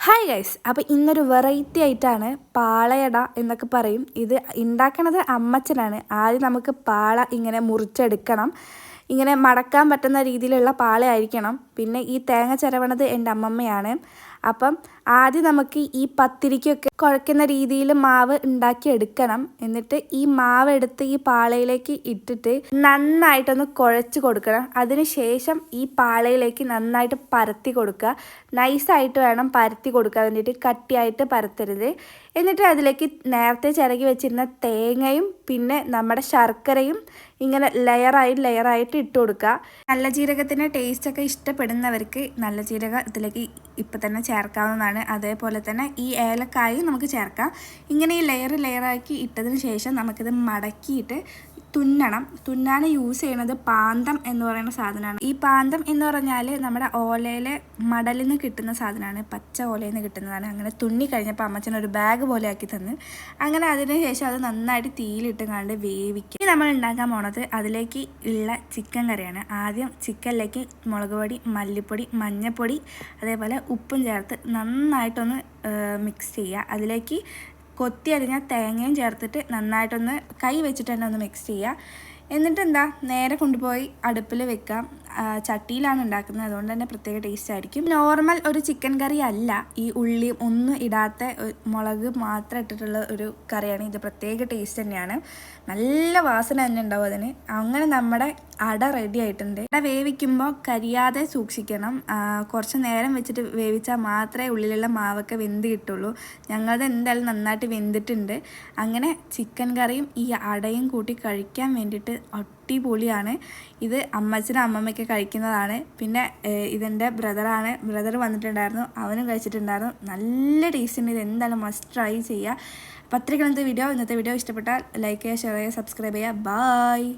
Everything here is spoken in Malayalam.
ഹായ് ഗൈസ്, അപ്പോൾ ഇന്നൊരു വെറൈറ്റി ആയിട്ടാണ് പാളയട എന്നൊക്കെ പറയും. ഇത് ഉണ്ടാക്കണത് അമ്മച്ചനാണ്. ആദ്യം നമുക്ക് പാള ഇങ്ങനെ മുറിച്ചെടുക്കണം. ഇങ്ങനെ മടക്കാൻ പറ്റുന്ന രീതിയിലുള്ള പാളയായിരിക്കണം. പിന്നെ ഈ തേങ്ങ ചിരവണത് എൻ്റെ അമ്മമ്മയാണ്. അപ്പം ആദ്യം നമുക്ക് ഈ പത്തിരിക്കൊക്കെ കുഴക്കുന്ന രീതിയിൽ മാവ് ഉണ്ടാക്കിയെടുക്കണം. എന്നിട്ട് ഈ മാവ് എടുത്ത് ഈ പാളയിലേക്ക് ഇട്ടിട്ട് നന്നായിട്ടൊന്ന് കുഴച്ച് കൊടുക്കണം. അതിനുശേഷം ഈ പാളയിലേക്ക് നന്നായിട്ട് പരത്തി കൊടുക്കുക. നൈസായിട്ട് വേണം പരത്തി കൊടുക്കാൻ വേണ്ടിയിട്ട്, കട്ടിയായിട്ട് പരത്തരുത്. എന്നിട്ട് അതിലേക്ക് നേരത്തെ ചിരകി വെച്ചിരുന്ന തേങ്ങയും പിന്നെ നമ്മുടെ ശർക്കരയും ഇങ്ങനെ ലെയറായിട്ട് ഇട്ട് കൊടുക്കുക. നല്ല ജീരകത്തിൻ്റെ ടേസ്റ്റൊക്കെ ഇഷ്ടപ്പെടുന്നവർക്ക് നല്ല ജീരകം ഇതിലേക്ക് ഇപ്പം തന്നെ ചേർക്കാവുന്നതാണ്. അതേപോലെ തന്നെ ഈ ഏലക്കായും നമുക്ക് ചേർക്കാം. ഇങ്ങനെ ഈ ലെയറാക്കി ഇട്ടതിന് ശേഷം നമുക്കിത് മടക്കിയിട്ട് തുന്നാൻ യൂസ് ചെയ്യണത് പാന്തം എന്ന് പറയുന്ന സാധനമാണ്. ഈ പാന്തം എന്ന് പറഞ്ഞാൽ നമ്മുടെ ഓലയിലെ മടലിൽ നിന്ന് കിട്ടുന്ന സാധനമാണ്. പച്ച ഓലയിൽ നിന്ന് കിട്ടുന്നതാണ്. അങ്ങനെ തുന്നി കഴിഞ്ഞപ്പോൾ അമ്മച്ചൻ ഒരു ബാഗ് പോലെ ആക്കി തന്ന്. അങ്ങനെ അതിന് ശേഷം അത് നന്നായിട്ട് തീയിലിട്ട് കണ്ട് വേവിക്കുക. ഇനി നമ്മൾ ഉണ്ടാക്കാൻ പോണത് അതിലേക്ക് ഉള്ള ചിക്കൻ കറിയാണ്. ആദ്യം ചിക്കനിലേക്ക് മുളക് പൊടി, മല്ലിപ്പൊടി, മഞ്ഞൾപ്പൊടി, അതേപോലെ ഉപ്പും ചേർത്ത് നന്നായിട്ടൊന്ന് മിക്സ് ചെയ്യുക. അതിലേക്ക് കൊത്തി അരിഞ്ഞ തേങ്ങയും ചേർത്തിട്ട് നന്നായിട്ടൊന്ന് കൈ വെച്ചിട്ട് തന്നെ ഒന്ന് മിക്സ് ചെയ്യുക. എന്നിട്ട് നേരെ കൊണ്ടുപോയി അടുപ്പിൽ വെക്കാം. ചട്ടിയിലാണ് ഉണ്ടാക്കുന്നത്, അതുകൊണ്ട് തന്നെ പ്രത്യേക ടേസ്റ്റ് ആയിരിക്കും. നോർമൽ ഒരു ചിക്കൻ കറി അല്ല, ഈ ഉള്ളി ഒന്നും ഇടാത്ത മുളക് മാത്രം ഇട്ടിട്ടുള്ള ഒരു കറിയാണ്. ഇത് പ്രത്യേക ടേസ്റ്റ് തന്നെയാണ്. നല്ല വാസന തന്നെ ഉണ്ടാവും അതിന്. അങ്ങനെ നമ്മുടെ അട റെഡി ആയിട്ടുണ്ട്. അട വേവിക്കുമ്പോൾ കരിയാതെ സൂക്ഷിക്കണം. കുറച്ച് നേരം വെച്ചിട്ട് വേവിച്ചാൽ മാത്രമേ ഉള്ളിലുള്ള മാവൊക്കെ വെന്ത് കിട്ടുള്ളൂ. ഞങ്ങളത് എന്തായാലും നന്നായിട്ട് വെന്തിട്ടുണ്ട്. അങ്ങനെ ചിക്കൻ കറിയും ഈ അടയും കൂട്ടി കഴിക്കാൻ വേണ്ടിയിട്ട് അടിപൊളിയാണ്. ഇത് അമ്മച്ചനും അമ്മമ്മയ്ക്ക് കഴിക്കുന്നതാണ്. പിന്നെ ഇതെൻ്റെ ബ്രദർ വന്നിട്ടുണ്ടായിരുന്നു, അവനും കഴിച്ചിട്ടുണ്ടായിരുന്നു. നല്ല ടേസ്റ്റ് ഉണ്ട്. ഇത് എന്തായാലും മസ്റ്റ് ട്രൈ ചെയ്യുക. അപ്പോൾ അത്രയ്ക്ക് ഇന്നത്തെ വീഡിയോ ഇഷ്ടപ്പെട്ടാൽ ലൈക്ക് ചെയ്യുക, ഷെയർ ചെയ്യുക, സബ്സ്ക്രൈബ് ചെയ്യുക. ബായ്.